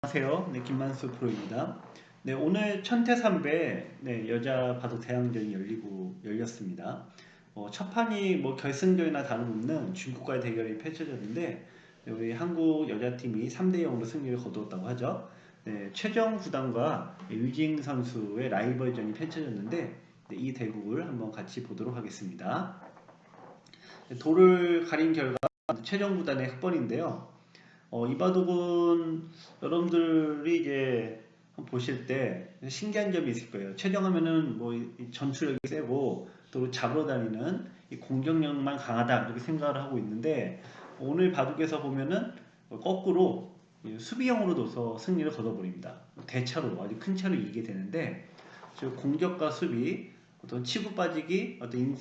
안녕하세요. 네, 김만수 프로입니다. 네, 오늘 천태삼배 여자 바둑 대항전이 열렸습니다. 첫 판이 뭐 결승전이나 다름없는 중국과의 대결이 펼쳐졌는데 우리 한국 여자팀이 3대 0으로 승리를 거두었다고 하죠. 네, 최정 구단과 유징 선수의 라이벌전이 펼쳐졌는데 이 대국을 한번 같이 보도록 하겠습니다. 돌을 가린 결과 최정 구단의 흑번인데요. 이 바둑은 여러분들이 이제 보실 때 신기한 점이 있을 거예요. 최정하면은 뭐 전투력이 세고 또 잡으러 다니는 이 공격력만 강하다 이렇게 생각을 하고 있는데 오늘 바둑에서 보면은 거꾸로 수비형으로 둬서 승리를 거둬버립니다. 대차로 아주 큰 차로 이기게 되는데 즉 공격과 수비 어떤 치고 빠지기 어떤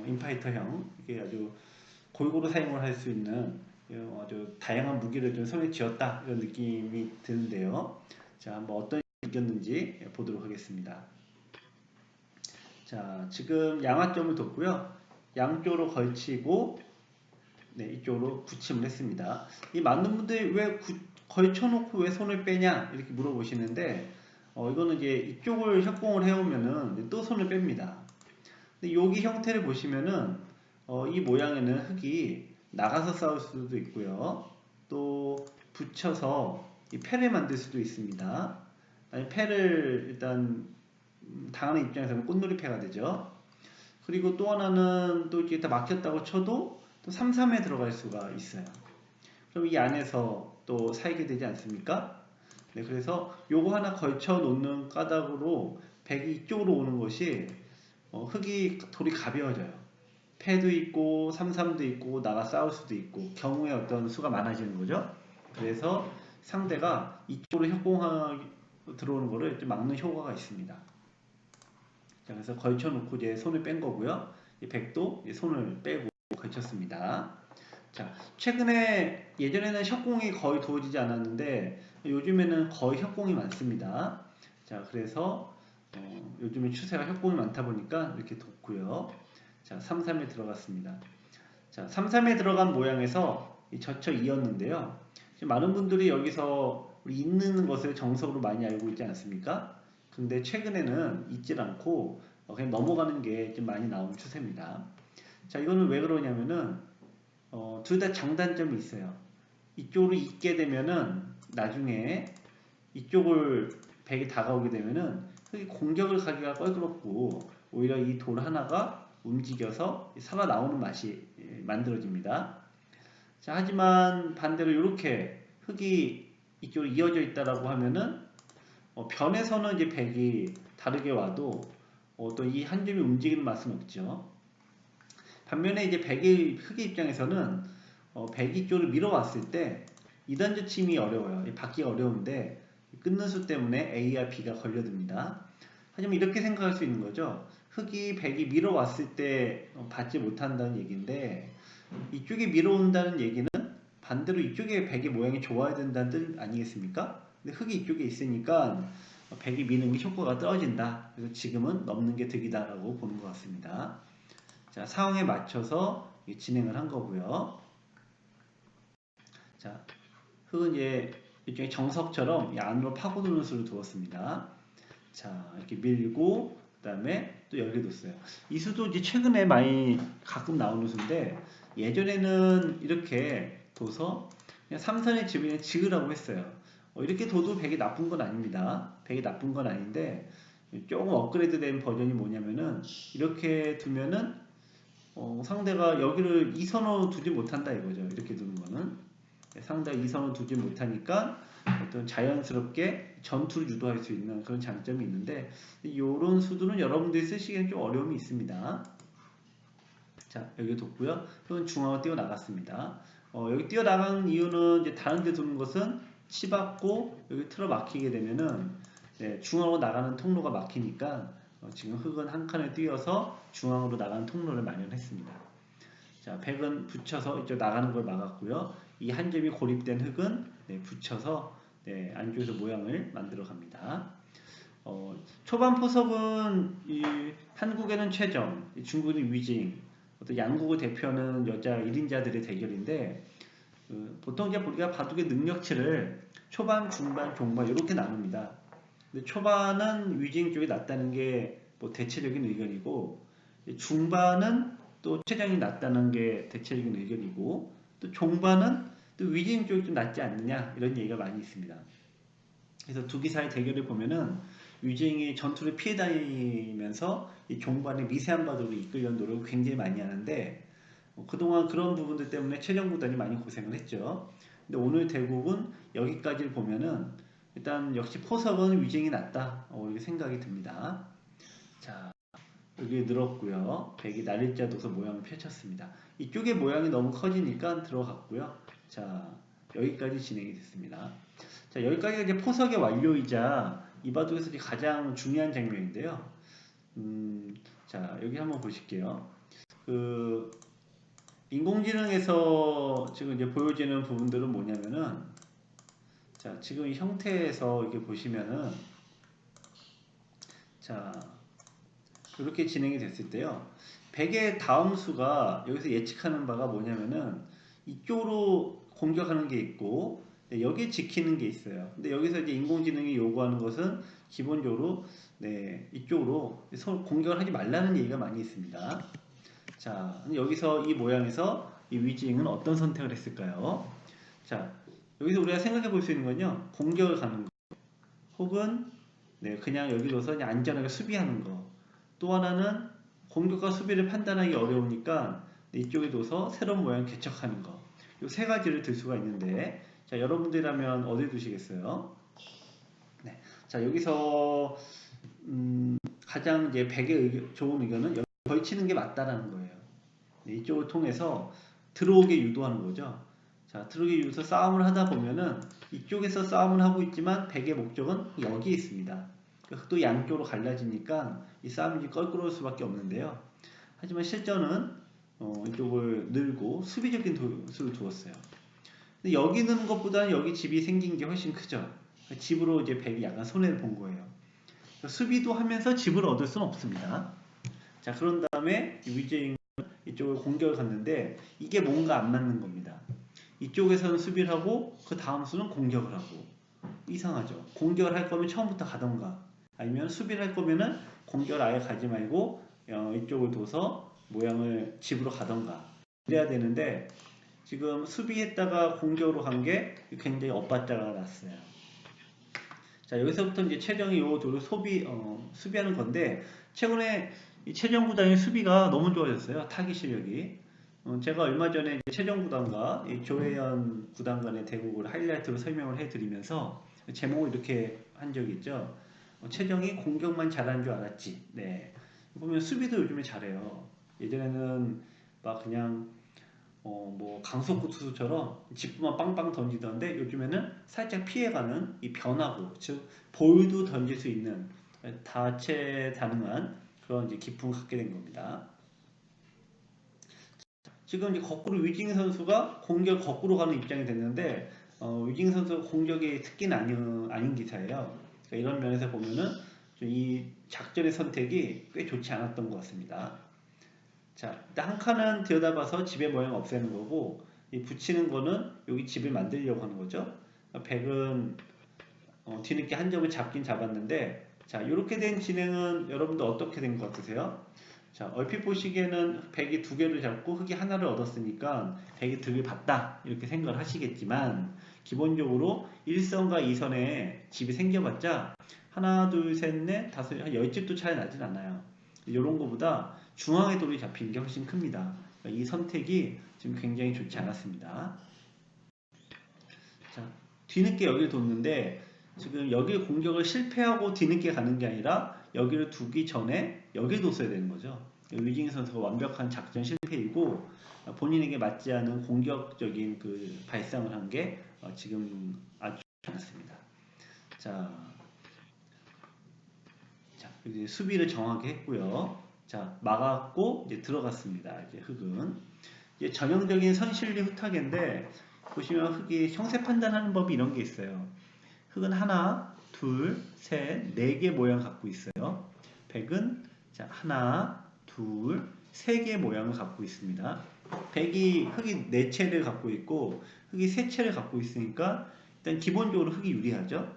인파이터형 이게 아주 골고루 사용을 할 수 있는 아주 다양한 무기를 좀 손에 쥐었다 이런 느낌이 드는데요. 자, 한번 어떤 이겼는지 보도록 하겠습니다. 자, 지금 양화점을 뒀고요. 양쪽으로 걸치고 이쪽으로 굳힘을 했습니다. 이 많은 분들이 왜 걸쳐놓고 왜 손을 빼냐 이렇게 물어보시는데 이거는 이제 이쪽을 협공을 해오면은 또 손을 뺍니다. 근데 여기 형태를 보시면은 이 모양에는 흙이 나가서 싸울 수도 있고요. 또 붙여서 이 패를 만들 수도 있습니다. 아니 패를 일단 당하는 입장에서는 꽃놀이패가 되죠. 그리고 또 하나는 또 이렇게 다 막혔다고 쳐도 또 3-3에 들어갈 수가 있어요. 그럼 이 안에서 또 살게 되지 않습니까? 네, 그래서 요거 하나 걸쳐 놓는 까닭으로 백이 이쪽으로 오는 것이 흙이 돌이 가벼워져요. 패도 있고 3-3도 있고 나가 싸울 수도 있고 경우에 어떤 수가 많아지는 거죠. 그래서 상대가 이쪽으로 협공하기 들어오는 거를 좀 막는 효과가 있습니다. 자, 그래서 걸쳐놓고 이제 손을 뺀 거고요. 이 백도 손을 빼고 걸쳤습니다. 자, 최근에 예전에는 협공이 거의 도와지지 않았는데 요즘에는 거의 협공이 많습니다. 자, 그래서 요즘에 추세가 협공이 많다 보니까 이렇게 뒀고요. 자, 3-3에 들어갔습니다. 자, 3-3에 들어간 모양에서 젖혀 이었는데요. 지금 많은 분들이 여기서 우리 있는 것을 정석으로 많이 알고 있지 않습니까? 근데 최근에는 있질 않고 그냥 넘어가는 게 좀 많이 나오는 추세입니다. 자, 이거는 왜 그러냐면은 둘 다 장단점이 있어요. 이쪽으로 있게 되면은 나중에 이쪽을 백이 다가오게 되면은 공격을 가기가 껄끄럽고 오히려 이 돌 하나가 움직여서 살아나오는 맛이 만들어집니다. 자, 하지만 반대로 이렇게 흙이 이쪽으로 이어져 있다라고 하면은 변에서는 이제 백이 다르게 와도 또 이 한 점이 움직이는 맛은 없죠. 반면에 이제 흙의 입장에서는 백이 쪽으로 밀어왔을 때 2단 저침이 어려워요. 받기가 어려운데 끊는 수 때문에 A와 B가 걸려듭니다. 하지만 이렇게 생각할 수 있는 거죠. 흙이 백이 밀어왔을 때 받지 못한다는 얘기인데 이쪽에 밀어온다는 얘기는 반대로 이쪽에 백의 모양이 좋아야 된다는 뜻 아니겠습니까? 근데 흙이 이쪽에 있으니까 백이 미는 게 효과가 떨어진다. 그래서 지금은 넘는 게 득이다라고 보는 것 같습니다. 자, 상황에 맞춰서 진행을 한 거고요. 자, 흙은 이제 일종의 정석처럼 안으로 파고드는 수를 두었습니다. 자, 이렇게 밀고 그다음에 또 열게뒀어요. 이 수도 이제 최근에 많이 가끔 나오는 수인데 예전에는 이렇게 둬서 그냥 삼선의 지면에 지으라고 했어요. 이렇게 둬도 백이 나쁜 건 아닙니다. 백이 나쁜 건 아닌데 조금 업그레이드된 버전이 뭐냐면은 이렇게 두면은 상대가 여기를 2선으로 두지 못한다 이거죠. 이렇게 두는 거는 상대가 2선으로 두지 못하니까 어떤 자연스럽게 전투를 유도할 수 있는 그런 장점이 있는데 이런 수들은 여러분들이 쓰시기엔 좀 어려움이 있습니다. 자, 여기 뒀고요. 흙은 중앙으로 뛰어나갔습니다. 여기 뛰어나간 이유는 이제 다른 데 두는 것은 치받고 여기 틀어 막히게 되면은 중앙으로 나가는 통로가 막히니까 지금 흙은 한 칸을 뛰어서 중앙으로 나가는 통로를 마련했습니다. 자, 백은 붙여서 이쪽 나가는 걸 막았고요. 이 한 점이 고립된 흙은 붙여서 안쪽에서 모양을 만들어 갑니다. 초반 포석은 한국에는 최정, 중국은 위징, 어떤 양국을 대표하는 여자 1인자들의 대결인데 보통 이제 우리가 바둑의 능력치를 초반, 중반, 종반 이렇게 나눕니다. 근데 초반은 위징 쪽이 낫다는 게 뭐 대체적인 의견이고, 중반은 또 최정이 낫다는 게 대체적인 의견이고, 또 종반은 또 위징 쪽이 좀 낫지 않느냐 이런 얘기가 많이 있습니다. 그래서 두 기사의 대결을 보면은 위징이 전투를 피해 다니면서 이 종반의 미세한 바둑을 이끌려는 노력을 굉장히 많이 하는데, 그동안 그런 부분들 때문에 최정 구단이 많이 고생을 했죠. 근데 오늘 대국은 여기까지를 보면은 일단 역시 포석은 위징이 낫다 이렇게 생각이 듭니다. 자, 여기 늘었고요. 백이 날일자 도서 모양을 펼쳤습니다. 이쪽의 모양이 너무 커지니까 들어갔고요. 자, 여기까지 진행이 됐습니다. 자, 여기까지가 이제 포석의 완료이자 이 바둑에서 가장 중요한 장면인데요. 자, 여기 한번 보실게요. 그 인공지능에서 지금 이제 보여지는 부분들은 뭐냐면은, 자, 지금 이 형태에서 이렇게 보시면은, 자, 이렇게 진행이 됐을 때요. 100의 다음 수가 여기서 예측하는 바가 뭐냐면은, 이쪽으로 공격하는 게 있고, 여기 지키는 게 있어요. 근데 여기서 이제 인공지능이 요구하는 것은 기본적으로, 이쪽으로 공격을 하지 말라는 얘기가 많이 있습니다. 자, 여기서 이 모양에서 이 위징은 어떤 선택을 했을까요? 자, 여기서 우리가 생각해 볼 수 있는 건요, 공격을 가는 거, 혹은 그냥 여기 둬서 그냥 안전하게 수비하는 거. 또 하나는 공격과 수비를 판단하기 어려우니까 이쪽에 둬서 새로운 모양 개척하는 거. 이 세 가지를 들 수가 있는데, 자, 여러분들이라면 어디 두시겠어요? 네. 자, 여기서 가장 이제 100의 좋은 의견은 여기 걸치는 게 맞다라는 거예요. 이쪽을 통해서 들어오게 유도하는 거죠. 자, 들어오게 유도해서 싸움을 하다 보면은 이쪽에서 싸움을 하고 있지만 백의 목적은 여기 있습니다. 또 양쪽으로 갈라지니까 이 싸움이 껄끄러울 수밖에 없는데요. 하지만 실전은 이쪽을 늘고 수비적인 수를 두었어요. 근데 여기 넣는 것보다는 여기 집이 생긴 게 훨씬 크죠. 집으로 이제 백이 약간 손해를 본 거예요. 수비도 하면서 집을 얻을 수는 없습니다. 자, 그런 다음에 위제인 이쪽을 공격을 갔는데 이게 뭔가 안 맞는 겁니다. 이쪽에서는 수비를 하고 그 다음 수는 공격을 하고, 이상하죠. 공격을 할 거면 처음부터 가던가, 아니면 수비를 할 거면은 공격을 아예 가지 말고 이쪽을 둬서 모양을 집으로 가던가 그래야 되는데, 지금 수비했다가 공격으로 간 게 굉장히 엇바자가 났어요. 자, 여기서부터 이제 최정이 요 둘을 수비하는 건데, 최근에 이 최정 구단의 수비가 너무 좋아졌어요. 타기 실력이. 제가 얼마 전에 최정 구단과 이 조혜연 구단 간의 대국을 하이라이트로 설명을 해드리면서 제목을 이렇게 한 적이 있죠. 최정이 공격만 잘한 줄 알았지. 네. 보면 수비도 요즘에 잘해요. 예전에는 막 그냥 뭐 강속구 투수처럼 직구만 빵빵 던지던데, 요즘에는 살짝 피해가는 이 변화구, 즉 볼도 던질 수 있는 다채다능한 그런 이제 기품을 갖게 된 겁니다. 지금 이제 거꾸로 위징 선수가 공격 거꾸로 가는 입장이 됐는데, 위징 선수 공격의 특기는 아닌 기사예요. 그러니까 이런 면에서 보면은 이 작전의 선택이 꽤 좋지 않았던 것 같습니다. 자, 일단 한 칸은 들여다봐서 집의 모양 없애는 거고, 이 붙이는 거는 여기 집을 만들려고 하는 거죠. 백은 뒤늦게 한 점을 잡긴 잡았는데, 자, 이렇게 된 진행은 여러분들 어떻게 된 것 같으세요? 자, 얼핏 보시기에는 백이 두 개를 잡고 흑이 하나를 얻었으니까 백이 득을 봤다 이렇게 생각을 하시겠지만, 기본적으로 1선과 2선에 집이 생겨봤자 하나, 둘, 셋, 넷, 다섯, 한 10집도 차이 나진 않아요. 이런 거보다 중앙에 돌이 잡힌 게 훨씬 큽니다. 그러니까 이 선택이 지금 굉장히 좋지 않았습니다. 자, 뒤늦게 여기를 뒀는데, 지금 여기 공격을 실패하고 뒤늦게 가는 게 아니라 여기를 두기 전에 여기를 뒀어야 되는 거죠. 위징 선수가 완벽한 작전 실패이고, 본인에게 맞지 않은 공격적인 그 발상을 한 게 지금 아주 좋지 않았습니다. 자, 이제 수비를 정하게 했고요. 자, 막았고 이제 들어갔습니다. 이제 흑은 이제 전형적인 선실리 후타계인데, 보시면 흑이 형세 판단하는 법이 이런 게 있어요. 흑은 하나, 둘, 셋, 네 개 모양 갖고 있어요. 백은 자, 하나, 둘, 세 개 모양을 갖고 있습니다. 백이 흑이 4채를 갖고 있고 흑이 3채를 갖고 있으니까 일단 기본적으로 흑이 유리하죠.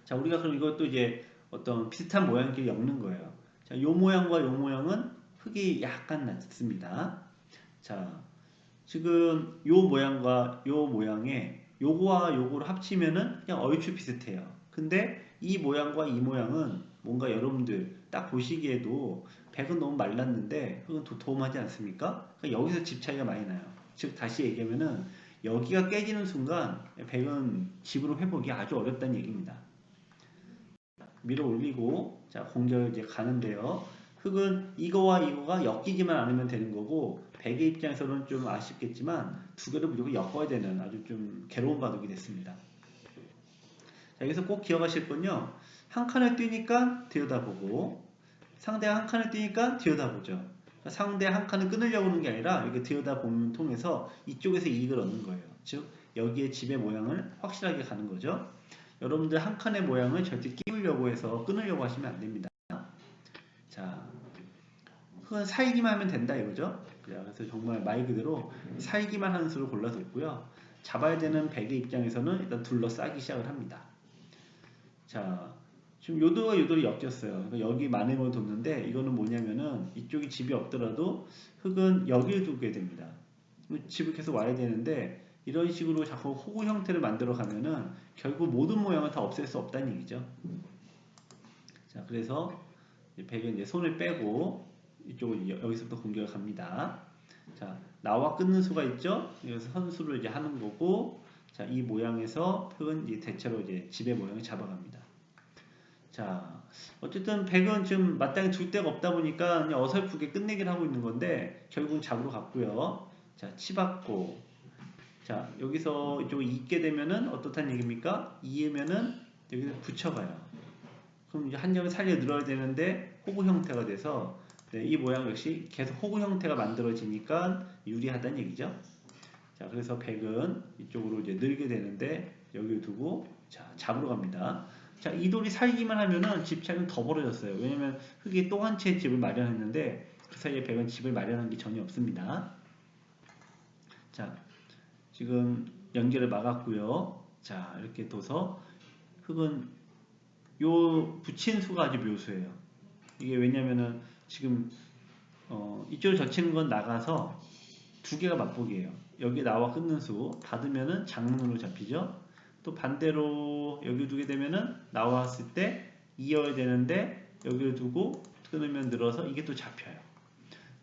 자, 우리가 그럼 이것도 이제 어떤 비슷한 모양끼리 엮는 거예요. 자, 요 모양과 요 모양은 흑이 약간 낮습니다. 자, 지금 요 모양과 요 모양에 요거와 요거를 합치면은 그냥 얼추 비슷해요. 근데 이 모양과 이 모양은 뭔가 여러분들 딱 보시기에도 백은 너무 말랐는데 흑은 도톰하지 않습니까? 그러니까 여기서 집 차이가 많이 나요. 즉 다시 얘기하면은 여기가 깨지는 순간 백은 집으로 회복이 아주 어렵다는 얘기입니다. 밀어 올리고 자 공격을 이제 가는데요. 흑은 이거와 이거가 엮이지만 않으면 되는 거고 백의 입장에서는 좀 아쉽겠지만 두 개를 무조건 엮어야 되는 아주 좀 괴로운 바둑이 됐습니다. 자, 여기서 꼭 기억하실 건요. 한 칸을 뛰니까 들여다보고 상대가 한 칸을 뛰니까 들여다보죠. 상대 한 칸을 끊으려고 하는 게 아니라 이렇게 들여다보면 통해서 이쪽에서 이익을 얻는 거예요. 즉 여기에 집의 모양을 확실하게 가는 거죠. 여러분들 한 칸의 모양을 절대 끼우려고 해서 끊으려고 하시면 안 됩니다. 자, 흙은 살기만 하면 된다 이거죠. 그래서 정말 말 그대로 살기만 하는 수를 골라뒀고요. 잡아야 되는 백의 입장에서는 일단 둘러싸기 시작을 합니다. 자, 지금 요도가 요도를 엮였어요. 그러니까 여기 만행을 뒀는데 이거는 뭐냐면은 이쪽이 집이 없더라도 흙은 여기를 두게 됩니다. 집을 계속 와야 되는데 이런 식으로 자꾸 호구 형태를 만들어 가면은 결국 모든 모양을 다 없앨 수 없다는 얘기죠. 자, 그래서 백은 이제 손을 빼고 이쪽을 여기서부터 공격을 갑니다. 자, 나와 끊는 수가 있죠? 여기서 선수를 이제 하는 거고, 자, 이 모양에서 흑은 이제 대체로 이제 집의 모양을 잡아갑니다. 자, 어쨌든 백은 지금 마땅히 둘 데가 없다 보니까 그냥 어설프게 끝내기를 하고 있는 건데, 결국은 잡으러 갔고요. 자, 치받고, 자, 여기서 이쪽을 잇게 되면은 어떻다는 얘기입니까? 이으면은 여기서 붙여가요. 그럼 이제 한 점을 살려 늘어야 되는데 호구 형태가 돼서 네, 이 모양 역시 계속 호구 형태가 만들어지니까 유리하다는 얘기죠. 자, 그래서 백은 이쪽으로 이제 늘게 되는데 여기를 두고 자, 잡으러 갑니다. 자, 이 돌이 살기만 하면은 집 차이는 더 벌어졌어요. 왜냐면 흙이 또 한 채의 집을 마련했는데 그 사이에 백은 집을 마련한 게 전혀 없습니다. 자, 지금 연결을 막았고요. 자, 이렇게 둬서 흙은 요 붙인 수가 아주 묘수예요. 이게 왜냐면은 지금 이쪽을 젖히는 건 나가서 두 개가 맞보기예요. 여기 나와 끊는 수 받으면은 장문으로 잡히죠. 또 반대로 여기 두게 되면은 나왔을 때 이어야 되는데 여기를 두고 끊으면 늘어서 이게 또 잡혀요.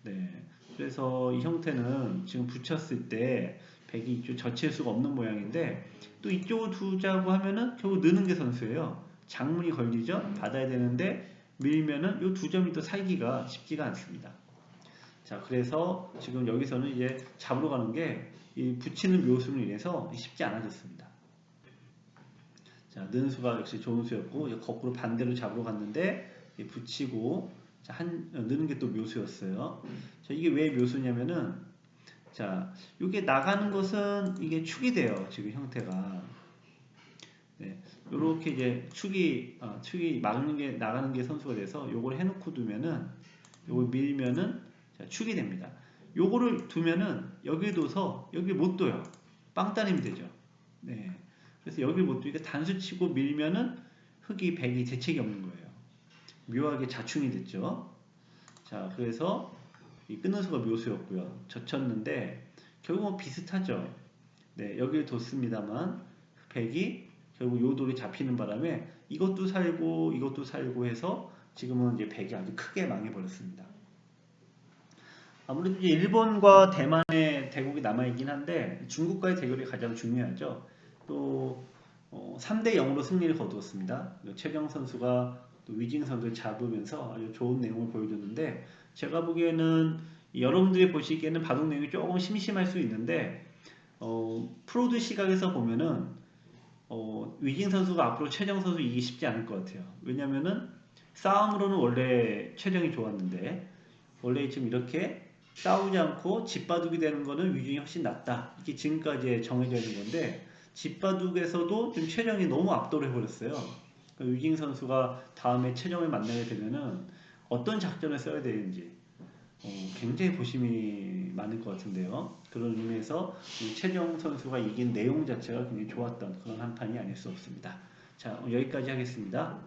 네. 그래서 이 형태는 지금 붙였을 때 백이 이쪽 젖힐 수가 없는 모양인데 또 이쪽을 두자고 하면은 결국 느는 게 선수예요. 장문이 걸리죠. 받아야 되는데 밀면은 이 두 점이 또 살기가 쉽지가 않습니다. 자, 그래서 지금 여기서는 이제 잡으러 가는 게 이 붙이는 묘수로 인해서 쉽지 않아졌습니다. 자, 느는 수가 역시 좋은 수였고 거꾸로 반대로 잡으러 갔는데 붙이고 자, 느는 게 또 묘수였어요. 자, 이게 왜 묘수냐면은 자, 이게 나가는 것은 이게 축이 돼요. 지금 형태가. 네, 요렇게 이제 축이 막는 게 나가는 게 선수가 돼서 요걸 해놓고 두면은 요걸 밀면은 자, 축이 됩니다. 요거를 두면은 여기 둬서 여기 못 둬요. 빵따님이 되죠. 네. 그래서 여기 못 두니까 단수 치고 밀면은 흑이 백이 대책이 없는 거예요. 묘하게 자충이 됐죠. 자, 그래서 이 끊는 수가 묘수였고요. 젖혔는데 결국 비슷하죠. 네, 여기를 뒀습니다만 백이 결국 요 돌이 잡히는 바람에 이것도 살고 이것도 살고 해서 지금은 이제 백이 아주 크게 망해버렸습니다. 아무래도 이제 일본과 대만의 대국이 남아있긴 한데 중국과의 대결이 가장 중요하죠. 또 3대 0으로 승리를 거두었습니다. 최경 선수가 또 위징 선수를 잡으면서 아주 좋은 내용을 보여줬는데 제가 보기에는 여러분들이 보시기에는 바둑 내용이 조금 심심할 수 있는데 프로들 시각에서 보면은 위징 선수가 앞으로 최정 선수 이기기 쉽지 않을 것 같아요. 왜냐면은 싸움으로는 원래 최정이 좋았는데 원래 지금 이렇게 싸우지 않고 집바둑이 되는 거는 위중이 훨씬 낫다. 이게 지금까지 정해져 있는 건데 집바둑에서도 지금 최정이 너무 압도를 해버렸어요. 그러니까 위징 선수가 다음에 최정을 만나게 되면은 어떤 작전을 써야 되는지 굉장히 보심이 많을 것 같은데요. 그런 의미에서 최정 선수가 이긴 내용 자체가 굉장히 좋았던 그런 한 판이 아닐 수 없습니다. 자, 여기까지 하겠습니다.